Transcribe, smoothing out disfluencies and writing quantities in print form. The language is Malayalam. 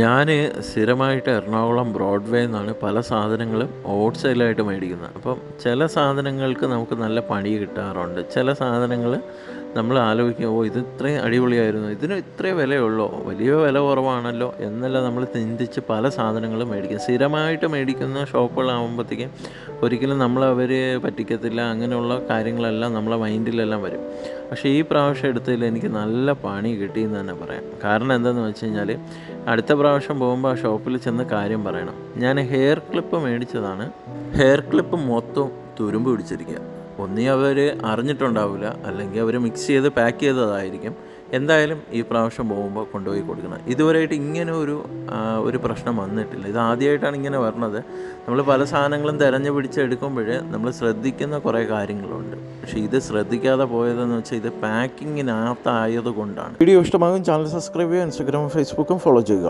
ഞാൻ സ്ഥിരമായിട്ട് എറണാകുളം ബ്രോഡ്വേ നിന്നാണ് പല സാധനങ്ങളും ഹോൾസെയിലായിട്ട് മേടിക്കുന്നത്. അപ്പം ചില സാധനങ്ങൾക്ക് നമുക്ക് നല്ല പണി കിട്ടാറുണ്ട്. ചില സാധനങ്ങൾ നമ്മൾ ആലോചിക്കും, ഓ ഇത് ഇത്രയും അടിപൊളിയായിരുന്നു, ഇതിന് ഇത്രയും വിലയുള്ളോ, വലിയ വില കുറവാണല്ലോ എന്നെല്ലാം നമ്മൾ ചിന്തിച്ച് പല സാധനങ്ങളും മേടിക്കും. സ്ഥിരമായിട്ട് മേടിക്കുന്ന ഷോപ്പുകളാകുമ്പോഴത്തേക്കും ഒരിക്കലും അവർ പറ്റിക്കത്തില്ല. അങ്ങനെയുള്ള കാര്യങ്ങളെല്ലാം നമ്മളെ മൈൻഡിലെല്ലാം വരും. പക്ഷേ ഈ പ്രാവശ്യം എടുത്തതിൽ എനിക്ക് നല്ല പണി കിട്ടിയെന്ന് തന്നെ പറയാം. കാരണം എന്താണെന്ന് വെച്ച് കഴിഞ്ഞാൽ, അടുത്ത പ്രാവശ്യം പോകുമ്പോൾ ആ ഷോപ്പിൽ ചെന്ന് കാര്യം പറയണം. ഞാൻ ഹെയർ ക്ലിപ്പ് മേടിച്ചതാണ്. ഹെയർ ക്ലിപ്പ് മൊത്തം തുരുമ്പ് പിടിച്ചിരിക്കുക. ഒന്നീ അവർ അറിഞ്ഞിട്ടുണ്ടാവില്ല, അല്ലെങ്കിൽ അവർ മിക്സ് ചെയ്ത് പാക്ക് ചെയ്തതായിരിക്കും. എന്തായാലും ഈ പ്രാവശ്യം പോകുമ്പോൾ കൊണ്ടുപോയി കൊടുക്കണം. ഇതുവരെയായിട്ട് ഇങ്ങനെ ഒരു പ്രശ്നം വന്നിട്ടില്ല. ഇത് ആദ്യമായിട്ടാണ് ഇങ്ങനെ വരണത്. നമ്മൾ പല സാധനങ്ങളും തിരഞ്ഞു പിടിച്ചെടുക്കുമ്പോൾ നമ്മൾ ശ്രദ്ധിക്കുന്ന കുറേ കാര്യങ്ങളുണ്ട്. പക്ഷേ ഇത് ശ്രദ്ധിക്കാതെ പോയതെന്ന് വെച്ചാൽ ഇത് പാക്കിങ്ങിനകത്തായത് കൊണ്ടാണ്. വീഡിയോ ഇഷ്ടമാകും ചാനൽ സബ്സ്ക്രൈബ് ചെയ്യുക. ഇൻസ്റ്റാഗ്രാമും ഫേസ്ബുക്കും ഫോളോ ചെയ്യുക.